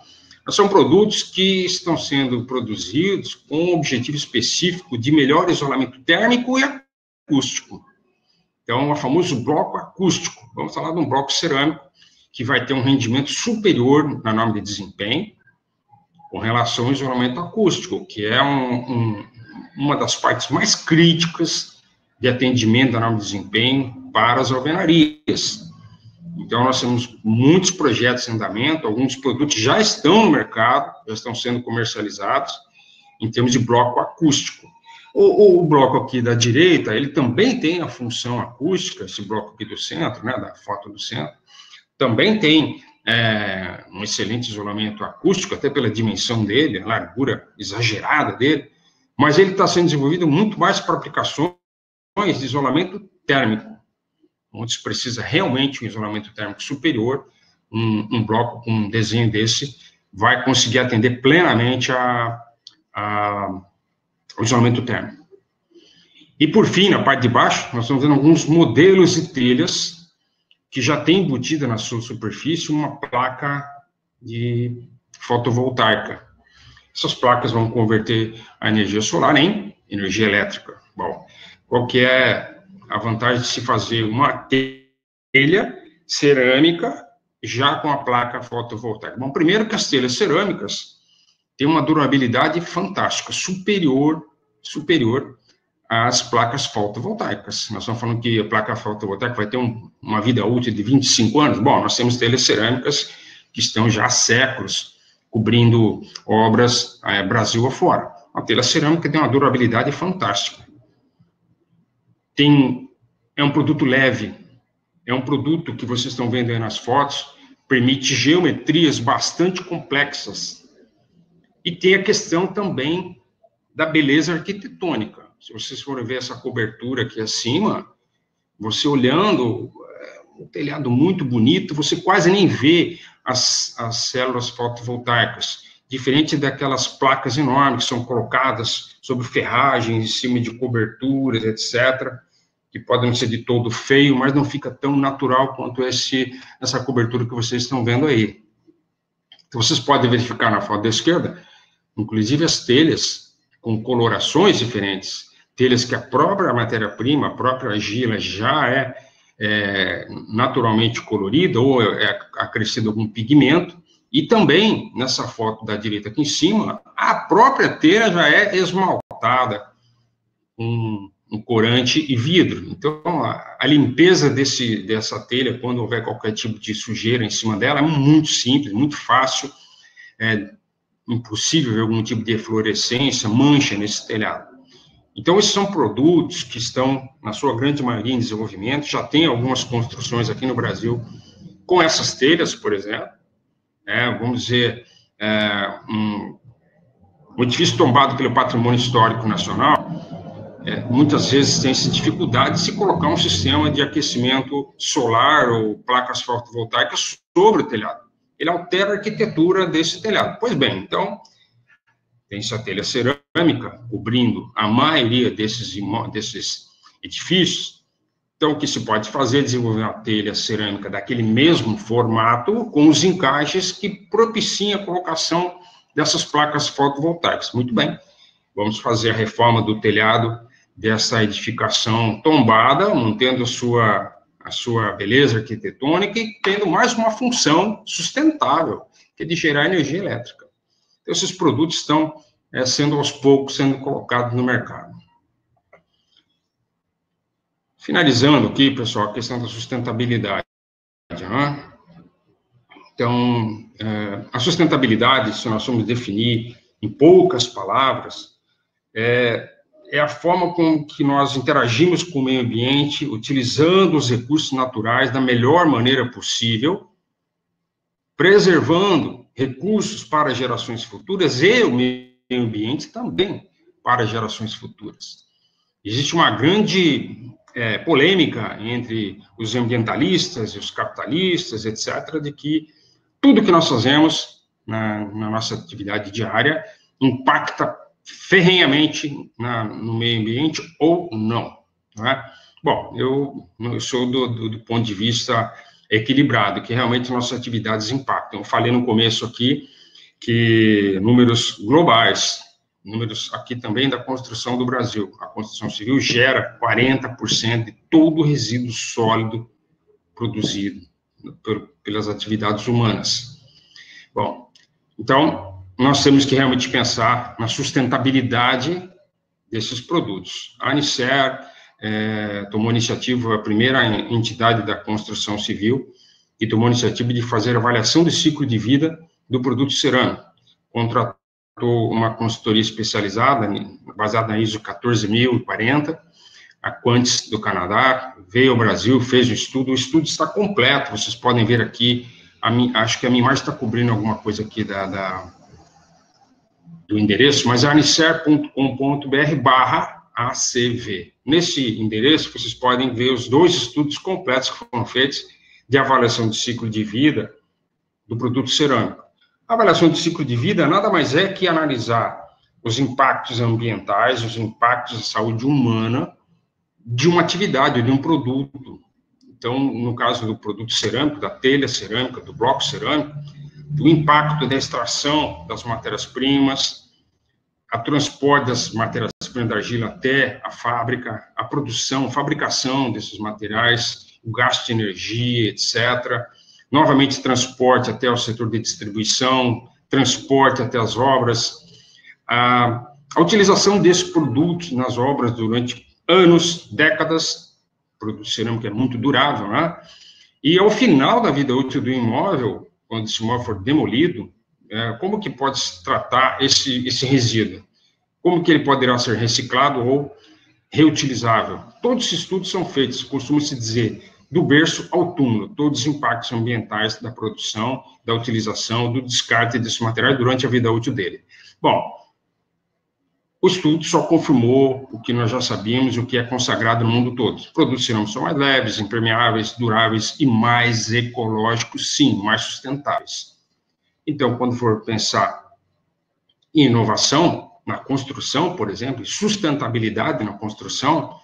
São produtos que estão sendo produzidos com um objetivo específico de melhor isolamento térmico e acústico. Então, o famoso bloco acústico. Vamos falar de um bloco cerâmico que vai ter um rendimento superior na norma de desempenho com relação ao isolamento acústico, que é uma das partes mais críticas de atendimento da norma de desempenho para as alvenarias. Então, nós temos muitos projetos em andamento, alguns produtos já estão no mercado, já estão sendo comercializados, em termos de bloco acústico. O bloco aqui da direita, ele também tem a função acústica, esse bloco aqui do centro, né, da foto do centro, também tem um excelente isolamento acústico, até pela dimensão dele, a largura exagerada dele, mas ele está sendo desenvolvido muito mais para aplicações de isolamento térmico, onde se precisa realmente um isolamento térmico superior. Um bloco com um desenho desse vai conseguir atender plenamente o isolamento térmico. E, por fim, na parte de baixo, nós estamos vendo alguns modelos de telhas que já tem embutida na sua superfície uma placa de fotovoltaica. Essas placas vão converter a energia solar em energia elétrica. Bom, qual que é a vantagem de se fazer uma telha cerâmica já com a placa fotovoltaica? Bom, primeiro que as telhas cerâmicas têm uma durabilidade fantástica, superior às placas fotovoltaicas. Nós estamos falando que a placa fotovoltaica vai ter uma vida útil de 25 anos. Bom, nós temos telhas cerâmicas que estão já há séculos cobrindo obras Brasil afora. A telha cerâmica tem uma durabilidade fantástica. É um produto leve, é um produto que vocês estão vendo aí nas fotos, permite geometrias bastante complexas. E tem a questão também da beleza arquitetônica. Se vocês forem ver essa cobertura aqui acima, você olhando, um telhado muito bonito, você quase nem vê as células fotovoltaicas, diferente daquelas placas enormes que são colocadas sobre ferragens, em cima de coberturas, etc., que podem não ser de todo feio, mas não fica tão natural quanto essa cobertura que vocês estão vendo aí. Então, vocês podem verificar na foto da esquerda, inclusive as telhas com colorações diferentes, telhas que a própria matéria-prima, a própria argila já é naturalmente colorida ou é acrescido algum pigmento, e também, nessa foto da direita aqui em cima, a própria telha já é esmaltada com um corante e vidro. Então, a limpeza dessa telha, quando houver qualquer tipo de sujeira em cima dela, é muito simples, muito fácil, é impossível ver algum tipo de eflorescência, mancha nesse telhado. Então, esses são produtos que estão, na sua grande maioria, em desenvolvimento. Já tem algumas construções aqui no Brasil com essas telhas, por exemplo, vamos dizer, um edifício tombado pelo patrimônio histórico nacional, muitas vezes tem-se dificuldade de se colocar um sistema de aquecimento solar ou placas fotovoltaicas sobre o telhado. Ele altera a arquitetura desse telhado. Pois bem, então, tem-se a telha cerâmica cobrindo a maioria desses edifícios. Então, o que se pode fazer é desenvolver uma telha cerâmica daquele mesmo formato, com os encaixes que propiciem a colocação dessas placas fotovoltaicas. Muito bem, vamos fazer a reforma do telhado dessa edificação tombada, mantendo a sua beleza arquitetônica e tendo mais uma função sustentável, que é de gerar energia elétrica. Então, esses produtos estão sendo, aos poucos, sendo colocados no mercado. Finalizando aqui, pessoal, a questão da sustentabilidade. Então, a sustentabilidade, se nós formos definir em poucas palavras, é a forma com que nós interagimos com o meio ambiente, utilizando os recursos naturais da melhor maneira possível, preservando recursos para gerações futuras e o meio ambiente também para gerações futuras. Existe uma grande polêmica entre os ambientalistas e os capitalistas, etc., de que tudo que nós fazemos na nossa atividade diária impacta ferrenhamente no meio ambiente ou não. Bom, eu sou do ponto de vista equilibrado, que realmente nossas atividades impactam. Eu falei no começo aqui que números globais, números aqui também da construção do Brasil, a construção civil gera 40% de todo o resíduo sólido produzido pelas atividades humanas. Bom, então, nós temos que realmente pensar na sustentabilidade desses produtos. A Anicer tomou iniciativa, a primeira entidade da construção civil, que tomou iniciativa de fazer avaliação do ciclo de vida do produto cerâmico. Contratou uma consultoria especializada, baseada na ISO 14040, a Quantis do Canadá, veio ao Brasil, fez o estudo está completo, vocês podem ver aqui, acho que a minha imagem está cobrindo alguma coisa aqui do endereço, mas é anicer.com.br/ACV. Nesse endereço, vocês podem ver os 2 estudos completos que foram feitos de avaliação de ciclo de vida do produto cerâmico. A avaliação de ciclo de vida nada mais é que analisar os impactos ambientais, os impactos da saúde humana de uma atividade, de um produto. Então, no caso do produto cerâmico, da telha cerâmica, do bloco cerâmico, o impacto da extração das matérias-primas, a transporte das matérias-primas da argila até a fábrica, a produção, fabricação desses materiais, o gasto de energia, etc. Novamente, transporte até o setor de distribuição, transporte até as obras, a utilização desses produtos nas obras durante anos, décadas, o produto cerâmico é muito durável, né? E ao final da vida útil do imóvel, quando esse imóvel for demolido, como que pode se tratar esse resíduo? Como que ele poderá ser reciclado ou reutilizável? Todos esses estudos são feitos, costuma-se dizer, do berço ao túmulo, todos os impactos ambientais da produção, da utilização, do descarte desse material durante a vida útil dele. Bom, o estudo só confirmou o que nós já sabíamos e o que é consagrado no mundo todo. Os produtos cerâmicos são mais leves, impermeáveis, duráveis e mais ecológicos, sim, mais sustentáveis. Então, quando for pensar em inovação na construção, por exemplo, e sustentabilidade na construção,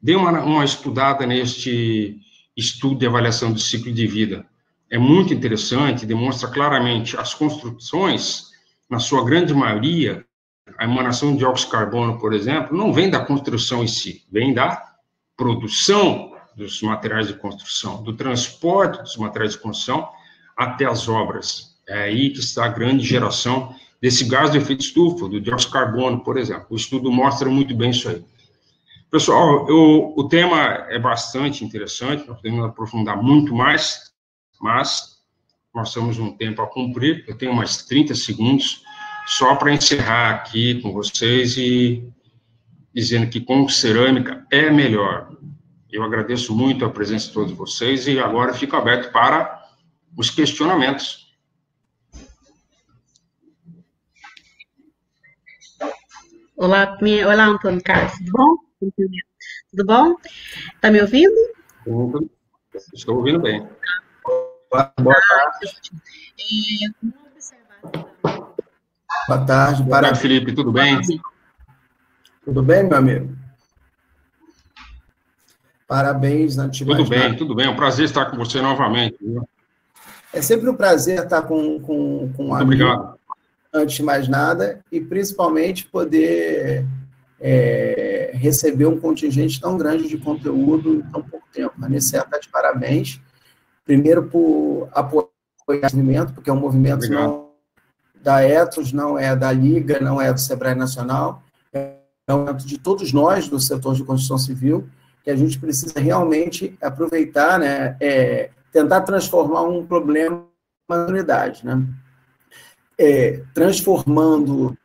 dê uma estudada neste estudo de avaliação do ciclo de vida. É muito interessante, demonstra claramente as construções, na sua grande maioria, a emanação de dióxido de carbono, por exemplo, não vem da construção em si, vem da produção dos materiais de construção, do transporte dos materiais de construção até as obras. É aí que está a grande geração desse gás de efeito estufa, do dióxido de carbono, por exemplo. O estudo mostra muito bem isso aí. Pessoal, o tema é bastante interessante, nós podemos aprofundar muito mais, mas nós temos um tempo a cumprir, eu tenho mais 30 segundos, só para encerrar aqui com vocês e dizendo que com cerâmica é melhor. Eu agradeço muito a presença de todos vocês e agora fico aberto para os questionamentos. Olá, Antônio Carlos, tudo bom? Tudo bom? Tá me ouvindo? Estou ouvindo bem. Boa tarde. Boa tarde, Boa tarde, Felipe, tudo bem? Tudo bem, meu amigo? Parabéns, antes de mais nada. Tudo bem, é um prazer estar com você novamente. Viu? É sempre um prazer estar com um Muito amigo, obrigado. Antes de mais nada, e principalmente poder receber um contingente tão grande de conteúdo em tão pouco tempo. A Anicer está de parabéns, primeiro por apoiar o movimento, porque é um movimento não da Ethos, não é da Liga, não é do Sebrae Nacional, é um movimento de todos nós do setor de construção civil, que a gente precisa realmente aproveitar, né, tentar transformar um problema em uma unidade, né? Transformando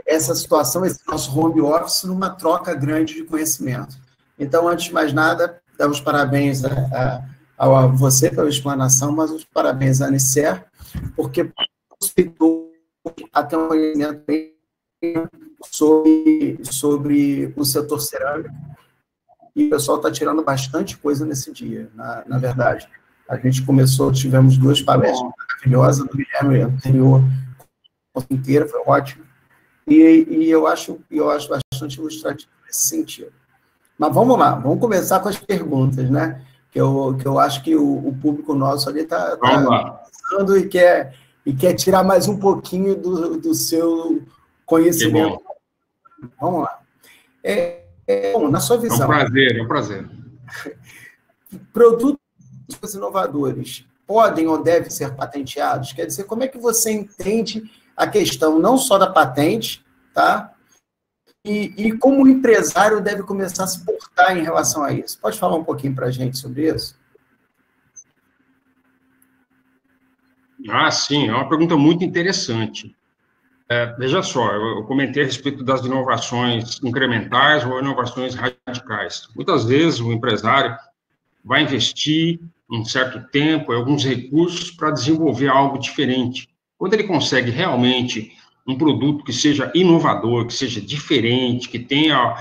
essa situação, esse nosso home office, numa troca grande de conhecimento. Então, antes de mais nada, damos parabéns a você pela explanação, mas os parabéns à Anicer, porque possibilitou até um conhecimento sobre o setor cerâmico, e o pessoal está tirando bastante coisa nesse dia, na verdade. A gente tivemos 2 palestras maravilhosas do Guilherme anterior, inteira, foi ótimo, e eu acho bastante ilustrativo nesse sentido. Mas vamos lá, vamos começar com as perguntas, né? Que eu acho que o público nosso ali está pensando e quer tirar mais um pouquinho do seu conhecimento. Vamos lá. Bom, na sua visão... É um prazer. Produtos inovadores podem ou devem ser patenteados? Quer dizer, como é que você entende a questão não só da patente, tá? E como o empresário deve começar a se portar em relação a isso? Pode falar um pouquinho para a gente sobre isso? Sim, é uma pergunta muito interessante. Veja só, eu comentei a respeito das inovações incrementais ou inovações radicais. Muitas vezes o empresário vai investir um certo tempo, alguns recursos para desenvolver algo diferente. Quando ele consegue realmente um produto que seja inovador, que seja diferente, que tenha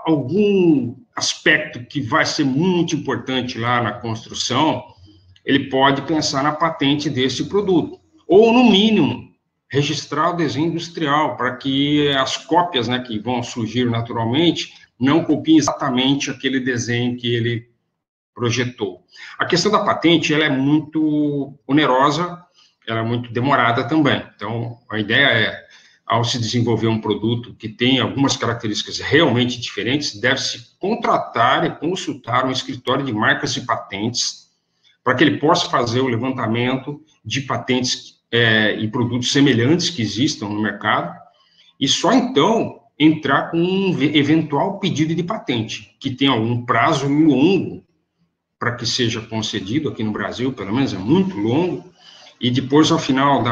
algum aspecto que vai ser muito importante lá na construção, ele pode pensar na patente desse produto. Ou, no mínimo, registrar o desenho industrial, para que as cópias, né, que vão surgir naturalmente não copiem exatamente aquele desenho que ele projetou. A questão da patente, ela é muito onerosa, ela é muito demorada também. Então, a ideia é, ao se desenvolver um produto que tem algumas características realmente diferentes, deve-se contratar e consultar um escritório de marcas e patentes, para que ele possa fazer o levantamento de patentes e produtos semelhantes que existam no mercado, e só então entrar com um eventual pedido de patente, que tem algum prazo longo para que seja concedido, aqui no Brasil, pelo menos é muito longo, e depois, ao final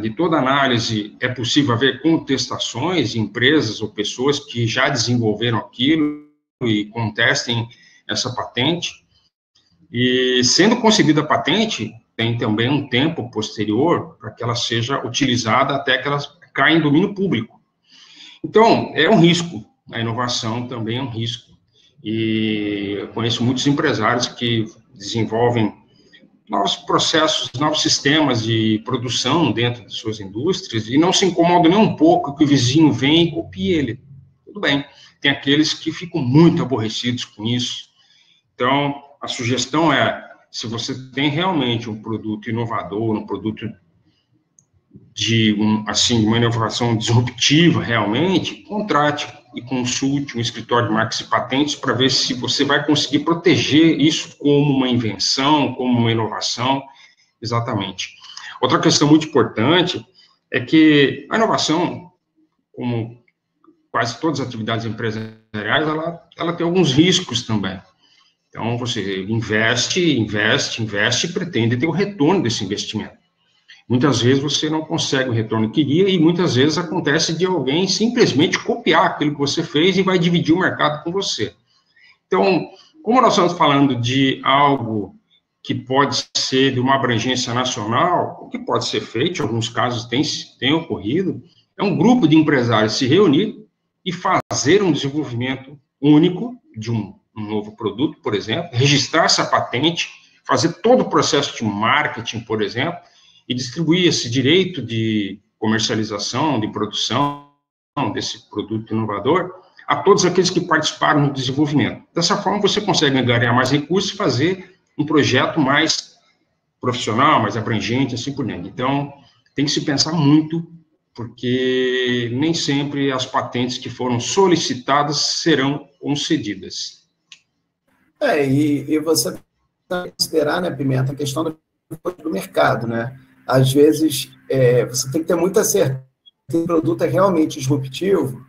de toda análise, é possível haver contestações de empresas ou pessoas que já desenvolveram aquilo e contestem essa patente. E, sendo concedida a patente, tem também um tempo posterior para que ela seja utilizada até que ela caia em domínio público. Então, é um risco, a inovação também é um risco. E eu conheço muitos empresários que desenvolvem novos processos, novos sistemas de produção dentro de suas indústrias e não se incomodam nem um pouco que o vizinho venha e copie ele. Tudo bem. Tem aqueles que ficam muito aborrecidos com isso. Então, a sugestão é, se você tem realmente um produto inovador, um produto de uma inovação disruptiva realmente, contrate e consulte um escritório de marcas e patentes para ver se você vai conseguir proteger isso como uma invenção, como uma inovação, exatamente. Outra questão muito importante é que a inovação, como quase todas as atividades empresariais, ela tem alguns riscos também. Então, você investe e pretende ter o retorno desse investimento. Muitas vezes você não consegue o retorno que queria e muitas vezes acontece de alguém simplesmente copiar aquilo que você fez e vai dividir o mercado com você. Então, como nós estamos falando de algo que pode ser de uma abrangência nacional, o que pode ser feito, em alguns casos tem ocorrido, É um grupo de empresários se reunir e fazer um desenvolvimento único de um novo produto, por exemplo, registrar essa patente, fazer todo o processo de marketing, por exemplo, e distribuir esse direito de comercialização, de produção desse produto inovador a todos aqueles que participaram no desenvolvimento. Dessa forma, você consegue angariar mais recursos e fazer um projeto mais profissional, mais abrangente, assim por diante. Então, tem que se pensar muito, porque nem sempre as patentes que foram solicitadas serão concedidas. E você tem que considerar, né, Pimenta, a questão do mercado, né? Às vezes, você tem que ter muita certeza que o produto é realmente disruptivo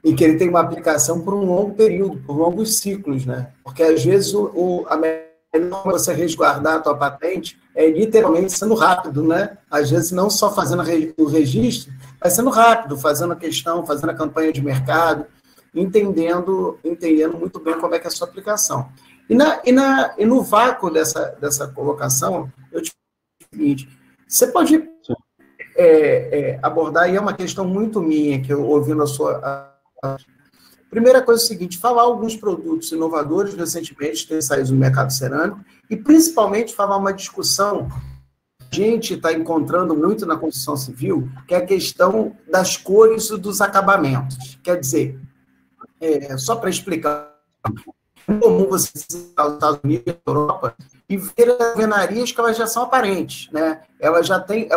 e que ele tem uma aplicação por um longo período, por longos ciclos, né? Porque, às vezes, a melhor você resguardar a tua patente é literalmente sendo rápido, né? Às vezes, não só fazendo o registro, mas sendo rápido, fazendo a questão, fazendo a campanha de mercado, entendendo muito bem como é que é a sua aplicação. E no vácuo dessa colocação, eu te digo o seguinte, você pode abordar, e é uma questão muito minha, que eu ouvindo a sua... Primeira coisa é o seguinte, falar alguns produtos inovadores recentemente têm saído no mercado cerâmico, e principalmente falar uma discussão que a gente está encontrando muito na construção civil, que é a questão das cores e dos acabamentos. Quer dizer, só para explicar, é comum você visitar os Estados Unidos e a Europa e ver as alvenarias que elas já são aparentes, né? Ela já tem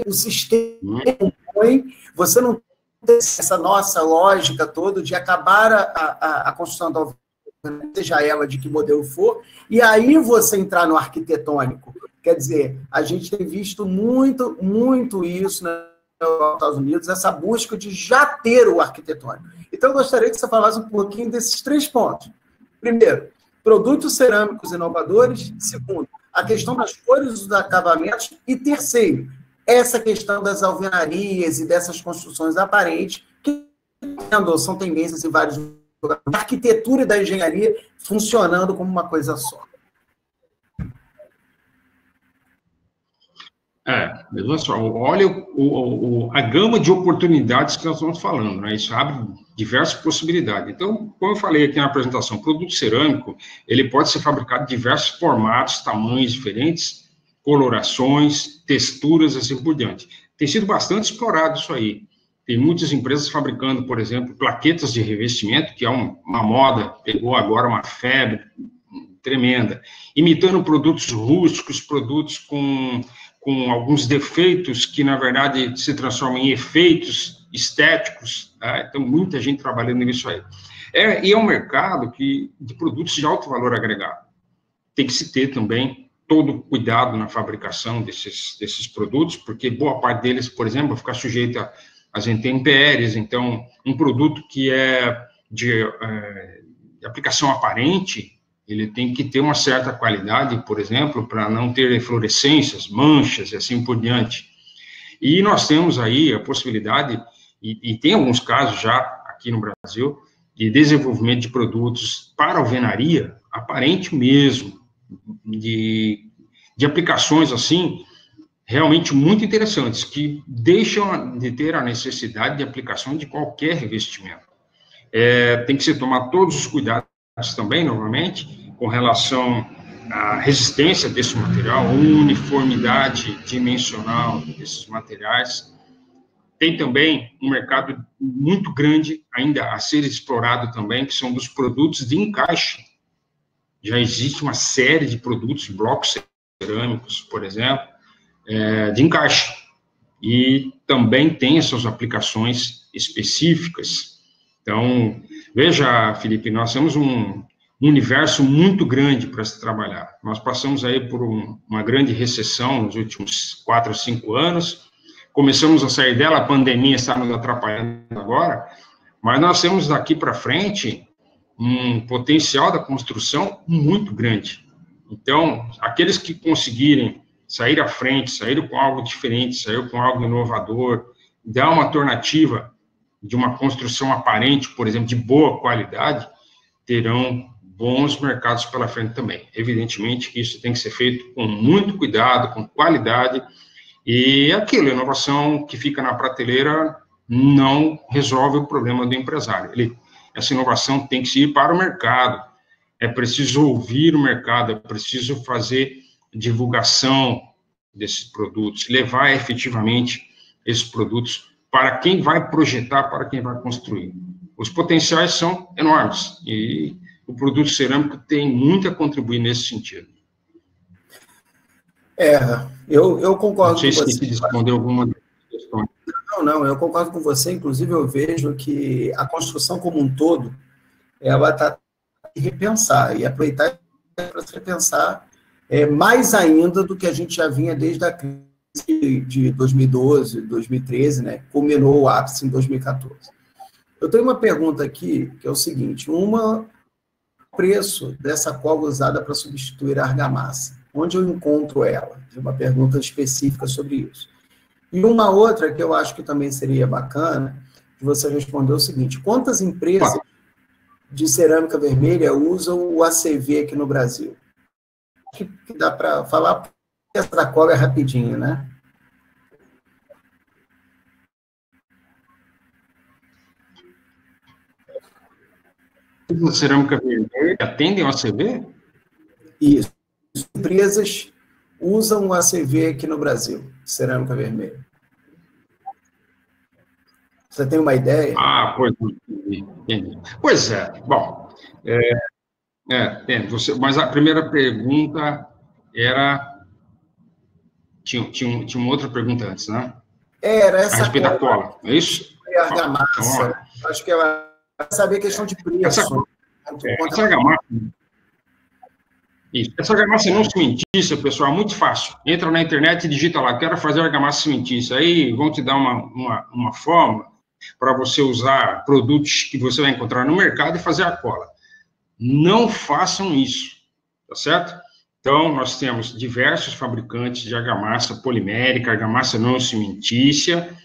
o sistema que compõe, você não tem essa nossa lógica toda de acabar a construção da alvenaria, seja ela de que modelo for, e aí você entrar no arquitetônico. Quer dizer, a gente tem visto muito, muito isso nos Estados Unidos, essa busca de já ter o arquitetônico. Então, eu gostaria que você falasse um pouquinho desses 3 pontos. Primeiro, produtos cerâmicos inovadores. Segundo, a questão das cores dos acabamentos. E terceiro, essa questão das alvenarias e dessas construções aparentes, que são tendências em vários lugares. A arquitetura e da engenharia funcionando como uma coisa só. Veja só, olha a gama de oportunidades que nós estamos falando, né? Isso abre diversas possibilidades. Então, como eu falei aqui na apresentação, o produto cerâmico, ele pode ser fabricado de diversos formatos, tamanhos diferentes, colorações, texturas, assim por diante. Tem sido bastante explorado isso aí. Tem muitas empresas fabricando, por exemplo, plaquetas de revestimento, que é uma moda, pegou agora uma febre tremenda, imitando produtos rústicos, produtos com alguns defeitos que, na verdade, se transformam em efeitos estéticos, tá? Então, muita gente trabalhando nisso aí. E é um mercado de produtos de alto valor agregado. Tem que se ter também todo cuidado na fabricação desses produtos, porque boa parte deles, por exemplo, vai ficar sujeito às intempéries. Então, um produto que é de aplicação aparente, ele tem que ter uma certa qualidade, por exemplo, para não ter eflorescências, manchas e assim por diante. E nós temos aí a possibilidade, e tem alguns casos já aqui no Brasil, de desenvolvimento de produtos para alvenaria, aparente mesmo, de aplicações assim, realmente muito interessantes, que deixam de ter a necessidade de aplicação de qualquer revestimento. Tem que se tomar todos os cuidados também, novamente, com relação à resistência desse material, uniformidade dimensional desses materiais. Tem também um mercado muito grande ainda a ser explorado também, que são dos produtos de encaixe. Já existe uma série de produtos, blocos cerâmicos, por exemplo, de encaixe. E também tem as suas aplicações específicas. Então, veja, Felipe, nós temos um universo muito grande para se trabalhar. Nós passamos aí por uma grande recessão nos últimos 4 ou 5 anos, começamos a sair dela, a pandemia está nos atrapalhando agora, mas nós temos daqui para frente um potencial da construção muito grande. Então, aqueles que conseguirem sair à frente, sair com algo diferente, sair com algo inovador, dar uma alternativa de uma construção aparente, por exemplo, de boa qualidade, terão bons mercados pela frente também. Evidentemente que isso tem que ser feito com muito cuidado, com qualidade, E aquilo, a inovação que fica na prateleira não resolve o problema do empresário. Essa inovação tem que ir para o mercado, é preciso ouvir o mercado, é preciso fazer divulgação desses produtos, levar efetivamente esses produtos para quem vai projetar, para quem vai construir. Os potenciais são enormes, e o produto cerâmico tem muito a contribuir nesse sentido. Eu concordo com você. Não sei se respondeu alguma questão. Não, eu concordo com você. Inclusive, eu vejo que a construção como um todo, ela está a repensar, e aproveitar para se repensar mais ainda do que a gente já vinha desde a crise de 2012, 2013, né? Culminou o ápice em 2014. Eu tenho uma pergunta aqui, que é o seguinte: o preço dessa cola usada para substituir a argamassa? Onde eu encontro ela? Tem uma pergunta específica sobre isso. E uma outra que eu acho que também seria bacana, que você respondeu o seguinte: quantas empresas de cerâmica vermelha usam o ACV aqui no Brasil? Que dá para falar, essa da cola é rapidinho, né? A cerâmica vermelha atendem o ACV? Isso. As empresas usam o ACV aqui no Brasil, cerâmica vermelha. Você tem uma ideia? Entendi. Pois é. Bom, mas a primeira pergunta era... Tinha uma outra pergunta antes, né? Era essa. A respeito da cola, é isso? A argamassa. Acho que ela vai saber a questão de preço. Essa argamassa... Isso. Essa argamassa não cimentícia, pessoal, é muito fácil. Entra na internet e digita lá, quero fazer argamassa cimentícia. Aí vão te dar uma fórmula para você usar produtos que você vai encontrar no mercado e fazer a cola. Não façam isso, tá certo? Então, nós temos diversos fabricantes de argamassa polimérica, argamassa não cimentícia,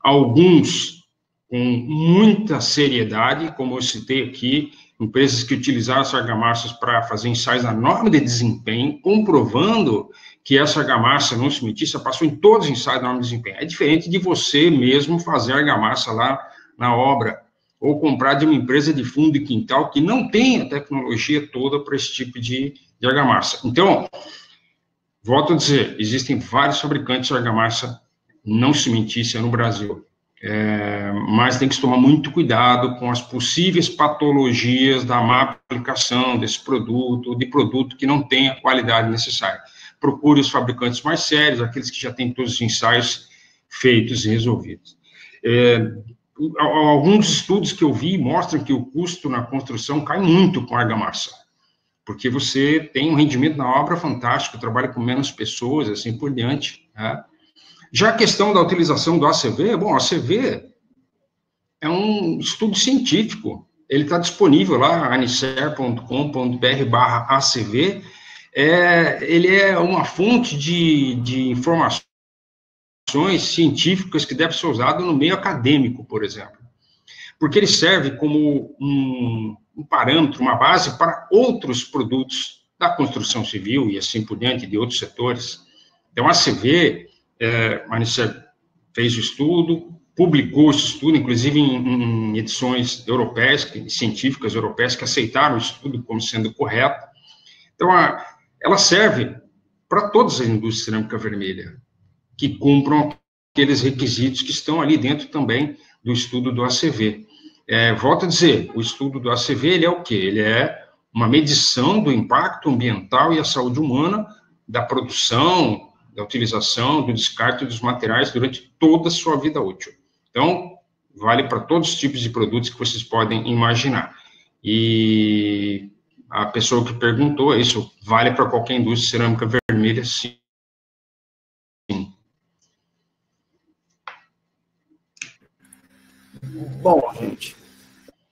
alguns com muita seriedade, como eu citei aqui, empresas que utilizaram essas argamassas para fazer ensaios na norma de desempenho, comprovando que essa argamassa não cimentícia passou em todos os ensaios da norma de desempenho. É diferente de você mesmo fazer argamassa lá na obra, ou comprar de uma empresa de fundo de quintal que não tem a tecnologia toda para esse tipo de argamassa. Então, volto a dizer, existem vários fabricantes de argamassa não cimentícia no Brasil. Mas tem que tomar muito cuidado com as possíveis patologias da má aplicação desse produto, de produto que não tem a qualidade necessária. Procure os fabricantes mais sérios, aqueles que já têm todos os ensaios feitos e resolvidos. Alguns estudos que eu vi mostram que o custo na construção cai muito com a argamassa, porque você tem um rendimento na obra fantástico, trabalha com menos pessoas, assim por diante, né? Já a questão da utilização do ACV, bom, o ACV é um estudo científico, ele está disponível lá, anicer.com.br/ACV, ele é uma fonte de informações científicas que deve ser usado no meio acadêmico, por exemplo, porque ele serve como um parâmetro, uma base para outros produtos da construção civil e assim por diante, de outros setores. Então, a ACV... a Anicer fez o estudo, publicou esse estudo, inclusive em edições europeias, científicas europeias, que aceitaram o estudo como sendo correto. Então, ela serve para todas as indústrias de cerâmica vermelha, que cumpram aqueles requisitos que estão ali dentro também do estudo do ACV. Volto a dizer, o estudo do ACV, ele é o quê? Ele é uma medição do impacto ambiental e a saúde humana da produção, da utilização, do descarte dos materiais durante toda a sua vida útil. Então, vale para todos os tipos de produtos que vocês podem imaginar. E a pessoa que perguntou, isso vale para qualquer indústria de cerâmica vermelha, sim. Bom, gente.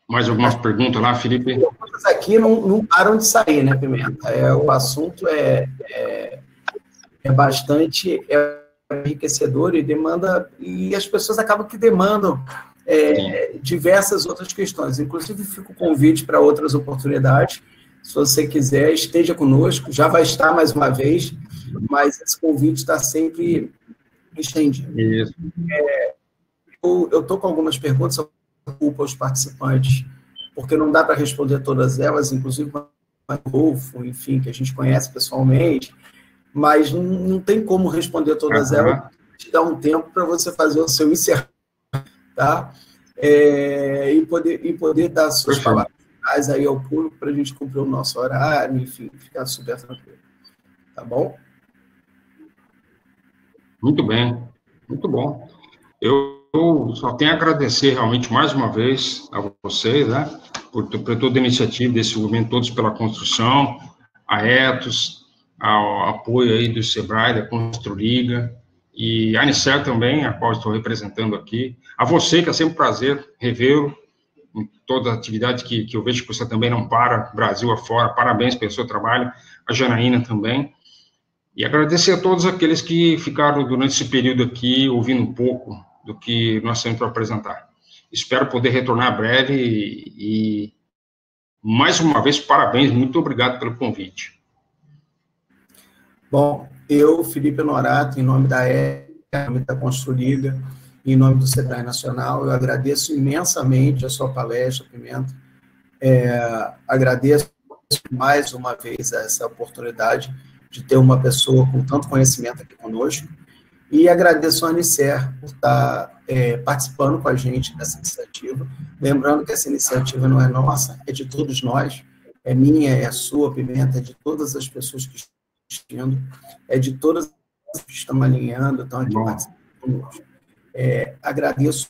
Mais algumas perguntas lá, Felipe? As perguntas aqui não param de sair, né, Pimenta? O assunto é bastante enriquecedor e demanda, e as pessoas acabam que demandam diversas outras questões. Inclusive, fica o convite para outras oportunidades. Se você quiser, esteja conosco, já vai estar mais uma vez, mas esse convite está sempre estendido. Isso. Eu estou com algumas perguntas, eu culpo aos participantes, porque não dá para responder todas elas, inclusive o Rodolfo, enfim, que a gente conhece pessoalmente, mas não tem como responder todas elas, te dá um tempo para você fazer o seu encerramento, tá? E poder dar suas palavras finais aí ao público para a gente cumprir o nosso horário, enfim, ficar super tranquilo. Tá bom? Muito bem, muito bom. Eu só tenho a agradecer realmente mais uma vez a vocês, né, por toda a iniciativa desse movimento Todos pela Construção, a Etos, ao apoio aí do SEBRAE, da Construliga, e a Anicer também, a qual estou representando aqui. A você, que é sempre um prazer revê-lo, em toda a atividade que eu vejo que você também não para, Brasil afora, parabéns pelo seu trabalho, a Janaína também. E agradecer a todos aqueles que ficaram durante esse período aqui ouvindo um pouco do que nós temos para apresentar. Espero poder retornar breve e mais uma vez, parabéns, muito obrigado pelo convite. Bom, eu, Felipe Honorato, em nome da Construliga, em nome do SEBRAE Nacional, eu agradeço imensamente a sua palestra, Pimenta. Agradeço mais uma vez essa oportunidade de ter uma pessoa com tanto conhecimento aqui conosco, e agradeço a Anicer por estar participando com a gente dessa iniciativa, lembrando que essa iniciativa não é nossa, é de todos nós, é minha, é sua, Pimenta, é de todas as pessoas que estão assistindo, é de todas as que estão alinhando, estão aqui participando conosco. Agradeço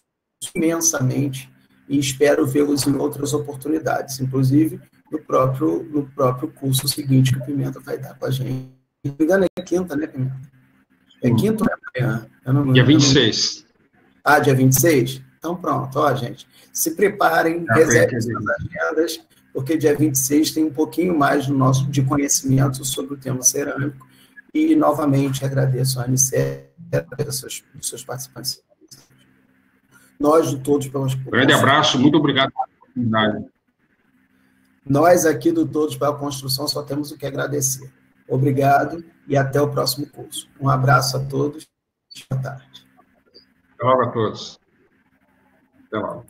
imensamente e espero vê-los em outras oportunidades, inclusive no próprio curso seguinte que o Pimenta vai dar com a gente. Se não me engano, é quinta, né, Pimenta? É quinta ou é amanhã? Dia 26. Dia 26? Então, pronto, ó, gente. Se preparem, reservem suas agendas, porque dia 26 tem um pouquinho mais de conhecimento sobre o tema cerâmico. E, novamente, agradeço a Anicer e os seus participantes. Nós, de todos, pelas... Grande abraço, muito obrigado pela oportunidade. Nós, aqui do Todos pela Construção, só temos o que agradecer. Obrigado e até o próximo curso. Um abraço a todos. Boa tarde. Até logo a todos. Até logo.